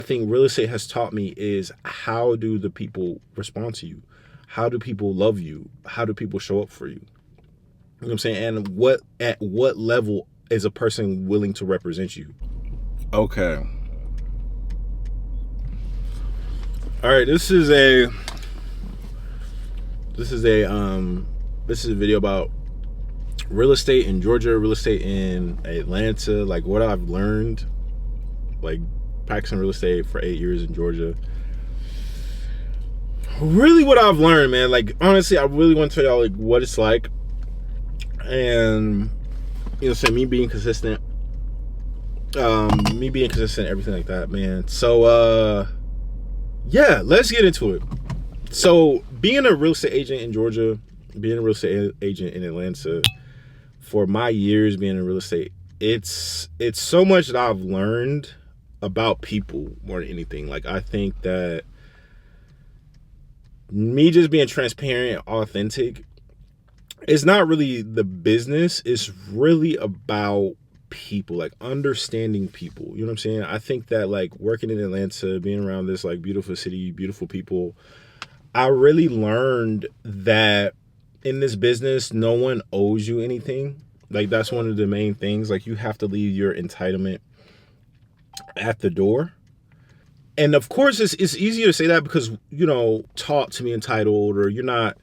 I think real estate has taught me is how do the people respond to you? How do people love you? How do people show up for you? You know what I'm saying? And at what level is a person willing to represent you? Okay. All right, this is a this is a video about real estate in Georgia, real estate in Atlanta, like what I've learned, like practicing real estate for 8 years in Georgia. Really what I've learned, man. Like honestly, I really want to tell y'all like what it's like. And so me being consistent, everything like that, man. So yeah, let's get into it. So being a real estate agent in Georgia, being a real estate agent in Atlanta, for my years being in real estate, it's so much that I've learned about people more than anything. Like I think that me just being transparent, authentic, it's not really the business, it's really about people, like understanding people. You know what I'm saying? I think that like working in Atlanta, being around this like beautiful city, beautiful people, I really learned that in this business, no one owes you anything. Like that's one of the main things. Like you have to leave your entitlement at the door. And of course, it's easier to say that because, taught to be entitled, or you're not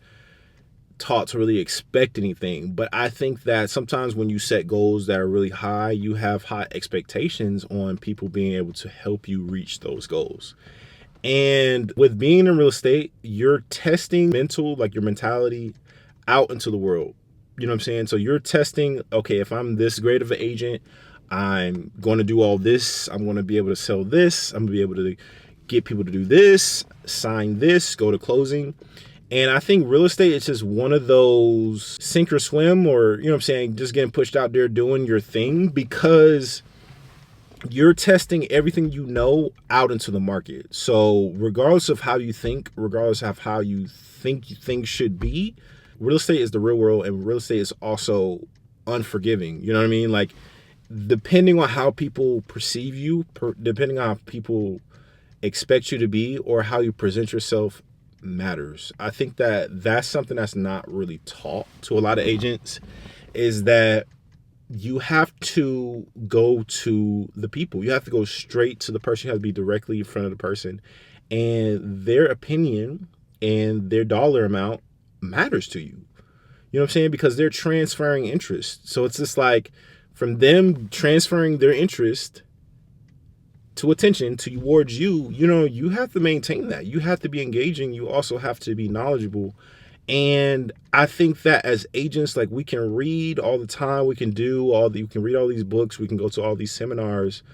taught to really expect anything. But I think that sometimes when you set goals that are really high, you have high expectations on people being able to help you reach those goals. And with being in real estate, you're testing your mentality out into the world. You know what I'm saying? So you're testing, okay, if I'm this great of an agent, I'm going to do all this. I'm going to be able to sell this. I'm going to be able to get people to do this, sign this, go to closing. And I think real estate is just one of those sink or swim, or, you know what I'm saying, just getting pushed out there doing your thing, because you're testing everything out into the market. So regardless of how you think, regardless of how you think things should be, real estate is the real world, and real estate is also unforgiving. You know what I mean? Like depending on how people perceive you, depending on how people expect you to be, or how you present yourself matters. I think that that's something that's not really taught to a lot of agents, is that you have to go to the people. You have to go straight to the person. You have to be directly in front of the person, and their opinion and their dollar amount matters to you. You know what I'm saying? Because they're transferring interest. So it's just like from them transferring their interest to attention towards you, you have to maintain that. You have to be engaging. You also have to be knowledgeable. And I think that as agents, like we can read all the time, we can read all these books, we can go to all these seminars.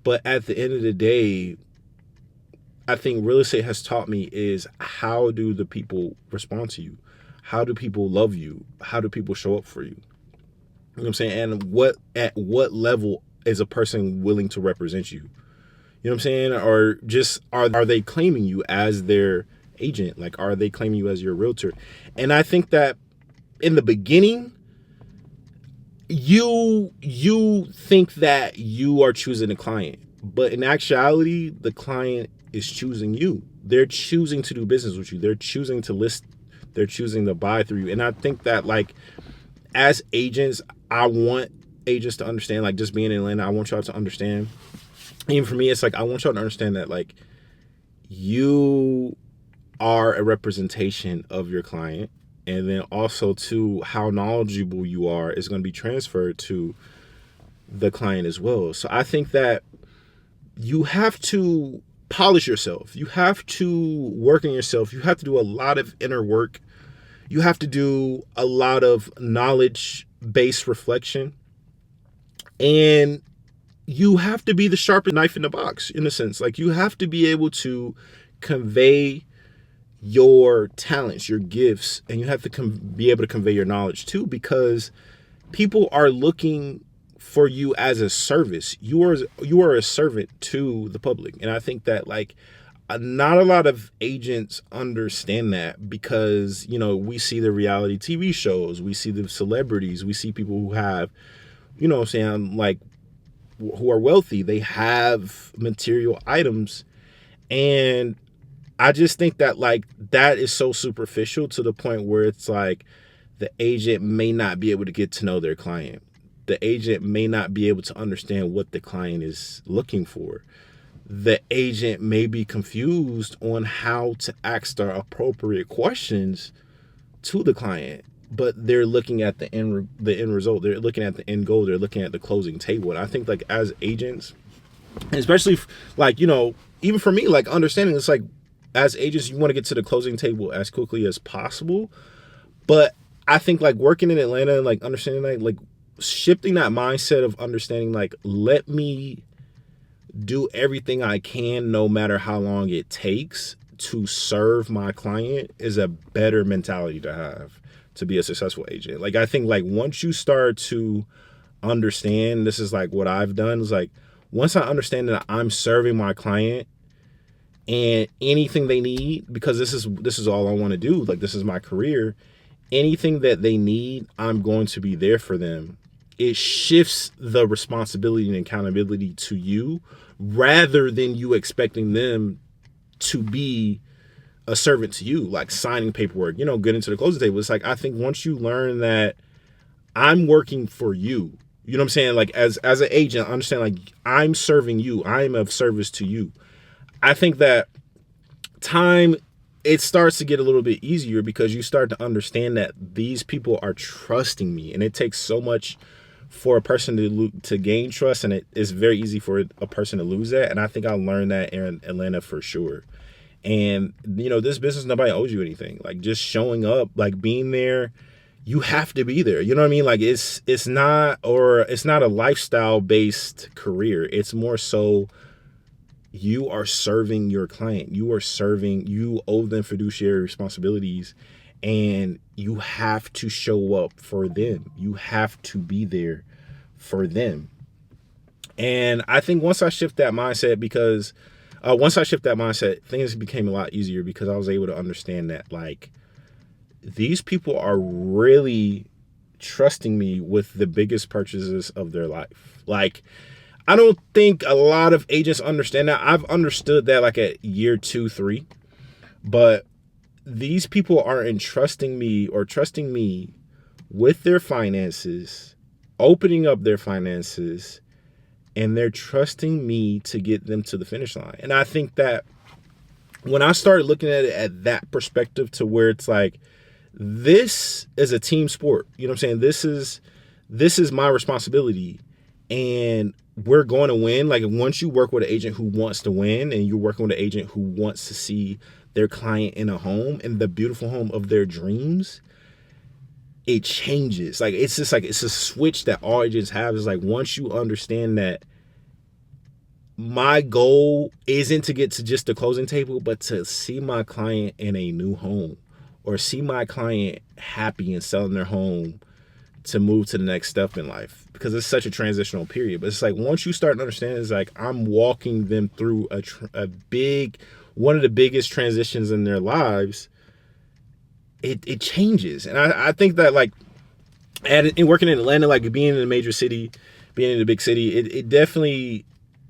But at the end of the day, I think real estate has taught me is how do the people respond to you? How do people love you? How do people show up for you? You know what I'm saying? And at what level is a person willing to represent you? You know what I'm saying? Or just are they claiming you as their agent? Like, are they claiming you as your realtor? And I think that in the beginning, you think that you are choosing a client, but in actuality, the client is choosing you. They're choosing to do business with you. They're choosing to list. They're choosing to buy through you. And I think that like as agents, I want agents to understand, like just being in Atlanta, I want y'all to understand. Even for me, it's like I want y'all to understand that like you are a representation of your client, and then also to how knowledgeable you are is going to be transferred to the client as well. So I think that you have to polish yourself. You have to work on yourself. You have to do a lot of inner work. You have to do a lot of knowledge-based reflection. And you have to be the sharpest knife in the box, in a sense. Like you have to be able to convey your talents, your gifts, and you have to be able to convey your knowledge too, because people are looking for you as a service. You are a servant to the public. And I think that like not a lot of agents understand that, because we see the reality TV shows, we see the celebrities, we see people who have, what I'm saying, like who are wealthy, they have material items. And I just think that like that is so superficial to the point where it's like the agent may not be able to get to know their client. The agent may not be able to understand what the client is looking for. The agent may be confused on how to ask the appropriate questions to the client, but they're looking at the end result. They're looking at the end goal. They're looking at the closing table. And I think like as agents, and especially like, you know, even for me, like understanding it's like as agents, you want to get to the closing table as quickly as possible. But I think like working in Atlanta and like understanding that, like shifting that mindset of understanding, like, let me do everything I can, no matter how long it takes to serve my client is a better mentality to have to be a successful agent. Like, I think like once you start to understand, this is like what I've done is like, once I understand that I'm serving my client and anything they need, because this is all I want to do. Like, this is my career. Anything that they need, I'm going to be there for them. It shifts the responsibility and accountability to you rather than you expecting them to be a servant to you, like signing paperwork, you know, getting to the closing table. It's like, I think once you learn that I'm working for you, you know what I'm saying? Like as an agent, I understand like I'm serving you. I'm of service to you. I think that time, it starts to get a little bit easier because you start to understand that these people are trusting me, and it takes so much for a person to gain trust, and it is very easy for a person to lose that. And I think I learned that in Atlanta for sure. And you know, this business, nobody owes you anything. Like just showing up, like being there, you have to be there. You know what I mean? Like it's not a lifestyle based career. It's more so you are serving your client. You owe them fiduciary responsibilities, and you have to show up for them. You have to be there for them. And I think once I shift that mindset, things became a lot easier because I was able to understand that like these people are really trusting me with the biggest purchases of their life. Like, I don't think a lot of agents understand that. I've understood that like at year 2, 3, but these people are entrusting me or trusting me with their finances, opening up their finances, and they're trusting me to get them to the finish line. And I think that when I started looking at it at that perspective, to where it's like, this is a team sport. You know what I'm saying? This is my responsibility, and we're going to win. Like once you work with an agent who wants to win, and you're working with an agent who wants to see their client in a home, in the beautiful home of their dreams, it changes. Like it's just like, it's a switch that all agents have. Is like, once you understand that my goal isn't to get to just the closing table, but to see my client in a new home, or see my client happy and selling their home to move to the next step in life, because it's such a transitional period. But it's like, once you start to understand, it's like I'm walking them through one of the biggest transitions in their lives. It changes. And I think that like in working in Atlanta, like being in a major city, being in a big city, it definitely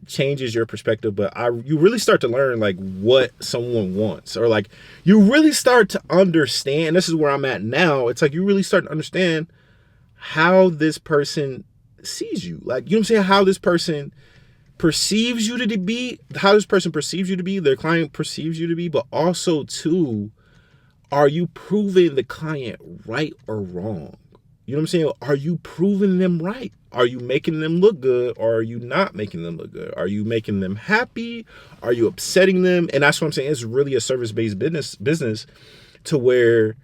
changes your perspective. But you really start to learn like what someone wants, or like you really start to understand. This is where I'm at now. It's like you really start to understand how this person sees you. Like, you know what I'm saying? How this person perceives you to be, their client perceives you to be, but also too, are you proving the client right or wrong? You know what I'm saying? Are you proving them right? Are you making them look good, or are you not making them look good? Are you making them happy? Are you upsetting them? And that's what I'm saying. It's really a service-based business to where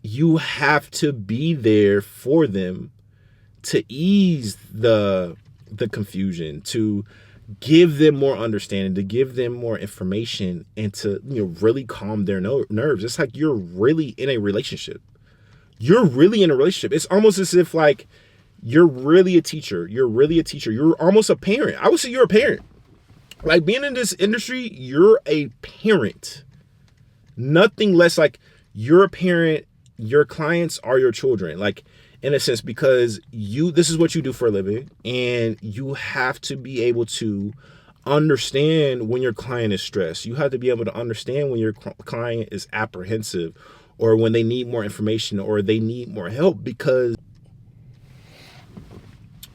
you have to be there for them to ease the confusion, to give them more understanding, to give them more information, and to, you know, really calm their nerves. It's like you're really in a relationship. It's almost as if like you're really a teacher. You're almost a parent. I would say you're a parent. Like being in this industry, you're a parent. Nothing less. Like you're a parent. Your clients are your children. Like in a sense, because this is what you do for a living, and you have to be able to understand when your client is stressed. You have to be able to understand when your client is apprehensive, or when they need more information, or they need more help. Because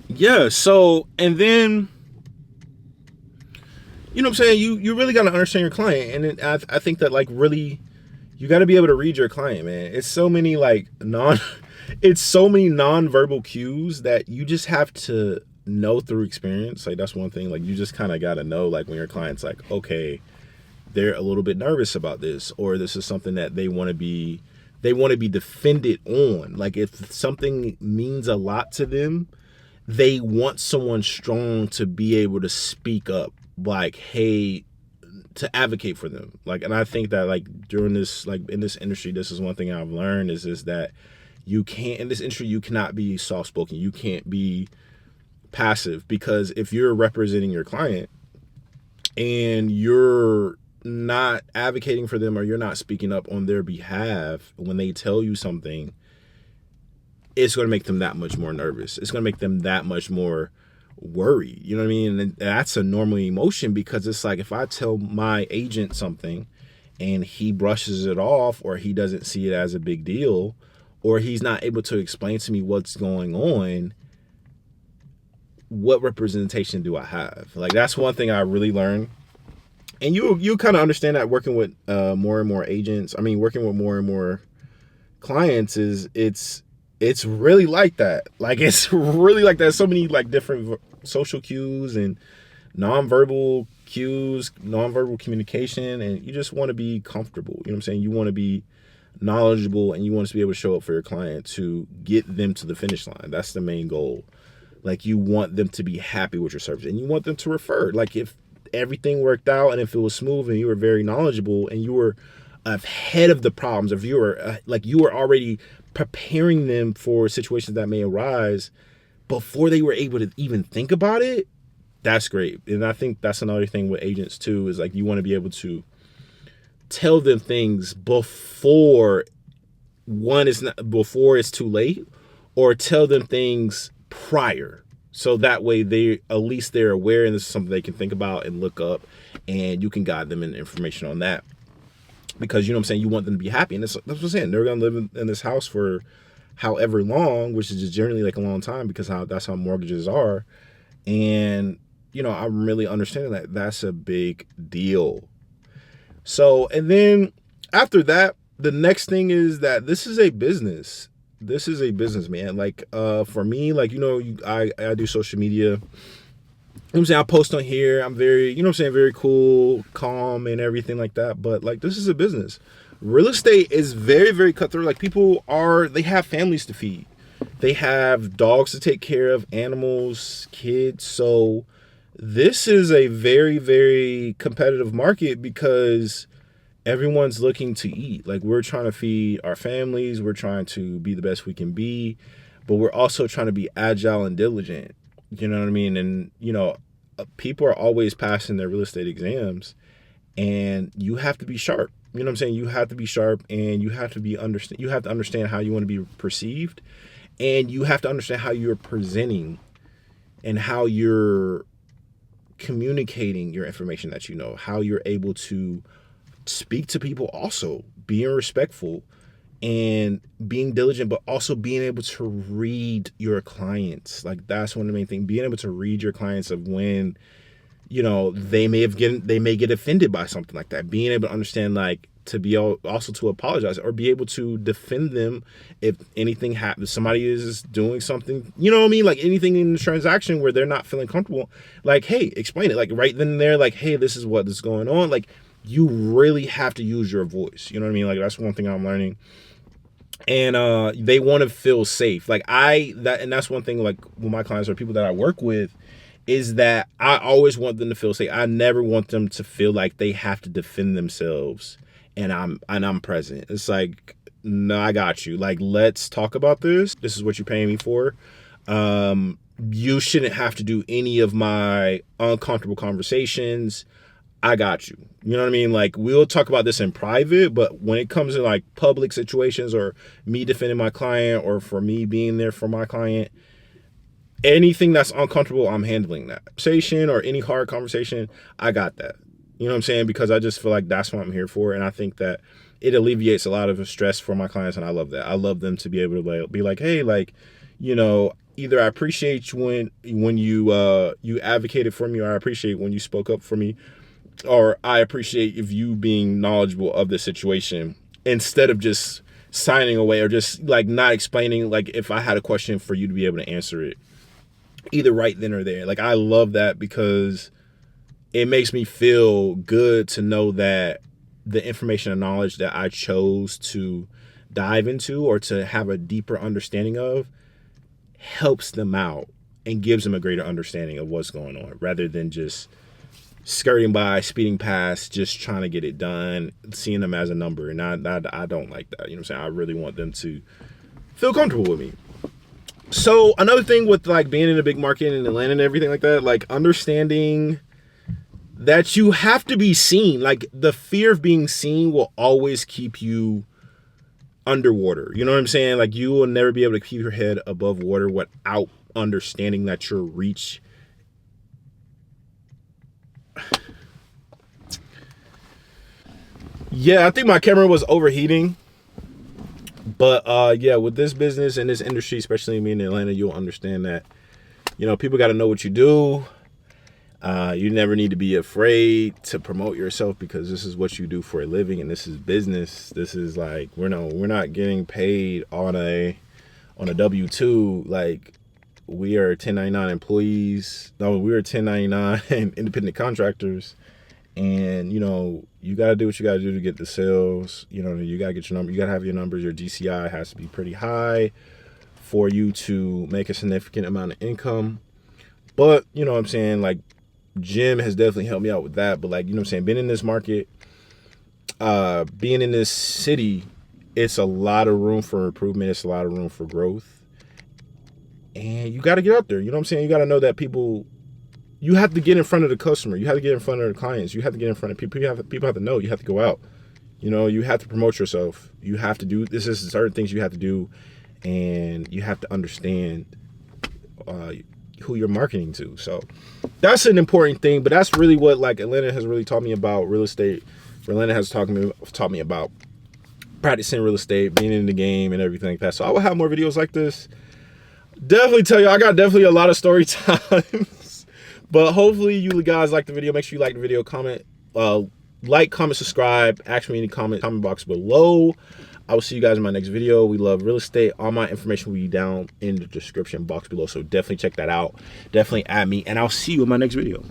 yeah, so, and then, you know what I'm saying, you really got to understand your client. And I think that, like, really, you got to be able to read your client, man. It's so many it's so many non-verbal cues that you just have to know through experience. Like, that's one thing. Like, you just kind of got to know, like, when your client's like, okay, they're a little bit nervous about this, or this is something that they want to be defended on. Like, if something means a lot to them, they want someone strong to be able to speak up, like, hey, to advocate for them. Like, and I think that, like, during this, like, in this industry, this is one thing I've learned is that you can't, in this industry, you cannot be soft-spoken. You can't be passive, because if you're representing your client and you're not advocating for them, or you're not speaking up on their behalf when they tell you something, it's going to make them that much more nervous. It's going to make them that much more worried. You know what I mean? And that's a normal emotion, because it's like, if I tell my agent something and he brushes it off, or he doesn't see it as a big deal, or he's not able to explain to me what's going on, what representation do I have? Like, that's one thing I really learned. And you kind of understand that working with more and more agents, working with more and more clients, it's really like that. Like, it's really like that. So many, like, different social cues and nonverbal cues, nonverbal communication, and you just want to be comfortable. You know what I'm saying? You want to be knowledgeable, and you want to be able to show up for your client to get them to the finish line. That's the main goal. Like, you want them to be happy with your service, and you want them to refer. Like, if everything worked out and if it was smooth and you were very knowledgeable and you were ahead of the problems, if you were you were already preparing them for situations that may arise before they were able to even think about it, that's great. And I think that's another thing with agents too, is like, you want to be able to tell them things before it's too late, or tell them things prior, so that way they're aware, and this is something they can think about and look up, and you can guide them in information on that. Because, you know what I'm saying, you want them to be happy, and that's what I'm saying. They're gonna live in this house for however long, which is just generally like a long time, because that's how mortgages are. And, you know, I'm really understanding that that's a big deal. So, and then after that, the next thing is that this is a business. This is a business, man. Like, for me, like, you know, I do social media. You know what I'm saying? I post on here. I'm very, you know what I'm saying, very cool, calm, and everything like that. But, like, this is a business. Real estate is very, very cutthroat. Like, they have families to feed. They have dogs to take care of, animals, kids. So this is a very, very competitive market, because everyone's looking to eat. Like, we're trying to feed our families. We're trying to be the best we can be, but we're also trying to be agile and diligent. You know what I mean? And, you know, people are always passing their real estate exams, and you have to be sharp. You know what I'm saying? You have to be sharp, and you have to understand how you want to be perceived, and you have to understand how you're presenting and how you're communicating your information that you know, how you're able to speak to people, also being respectful and being diligent, but also being able to read your clients. Like, that's one of the main things, being able to read your clients, of when, you know, they may get offended by something like that, being able to understand, like, to be also to apologize, or be able to defend them if anything happens. Somebody is doing something, you know what I mean, like, anything in the transaction where they're not feeling comfortable, like, hey, explain it, like, right then and there, like, hey, this is what is going on. Like, you really have to use your voice. You know what I mean? Like, that's one thing I'm learning. And they want to feel safe. Like, that's one thing, like, with my clients or people that I work with, is that I always want them to feel safe. I never want them to feel like they have to defend themselves and I'm present. It's like, no, I got you. Like, let's talk about this. This is what you're paying me for. You shouldn't have to do any of my uncomfortable conversations. I got you. You know what I mean? Like, we'll talk about this in private, but when it comes to like public situations or me defending my client or for me being there for my client, anything that's uncomfortable, I'm handling that. Conversation or any hard conversation, I got that. You know what I'm saying? Because I just feel like that's what I'm here for. And I think that it alleviates a lot of stress for my clients. And I love that. I love them to be able to like, be like, hey, like, you know, either I appreciate you when you advocated for me, or I appreciate when you spoke up for me, or I appreciate if you being knowledgeable of the situation instead of just signing away or just like not explaining, like if I had a question for you to be able to answer it either right then or there. Like, I love that because it makes me feel good to know that the information and knowledge that I chose to dive into or to have a deeper understanding of helps them out and gives them a greater understanding of what's going on, rather than just skirting by, speeding past, just trying to get it done, seeing them as a number. And I don't like that. You know what I'm saying? I really want them to feel comfortable with me. So another thing with like being in a big market in Atlanta and everything like that, like understanding that you have to be seen. Like, the fear of being seen will always keep you underwater. You know what I'm saying? Like, you will never be able to keep your head above water without understanding that your reach yeah, I think my camera was overheating. But yeah, with this business and this industry, especially me in Atlanta, you'll understand that, you know, people got to know what you do. You never need to be afraid to promote yourself, because this is what you do for a living, and this is business. This is like, we're not getting paid on a W-2. Like, we are 1099 employees. No, we are 1099 independent contractors. And, you know, you got to do what you got to do to get the sales. You know, you got to get your number. You got to have your numbers. Your GCI has to be pretty high for you to make a significant amount of income. But, you know what I'm saying? Like, Jim has definitely helped me out with that. But, like, you know what I'm saying? Being in this market, being in this city, it's a lot of room for improvement. It's a lot of room for growth. And you got to get out there. You know what I'm saying? You got to know that people... You have to get in front of the customer. You have to get in front of the clients. You have to get in front of people. People have to know. You have to go out. You know, you have to promote yourself. You have to do, this is certain things you have to do, and you have to understand who you're marketing to. So that's an important thing. But that's really what, like, Atlanta has really taught me about real estate. Atlanta has taught me about practicing real estate, being in the game, and everything like that. So I will have more videos like this. Definitely tell you, I got definitely a lot of story times. But hopefully you guys like the video. Make sure you like the video, comment, like, comment, subscribe. Ask me any comment box below. I will see you guys in my next video. We love real estate. All my information will be down in the description box below. So definitely check that out. Definitely add me. And I'll see you in my next video.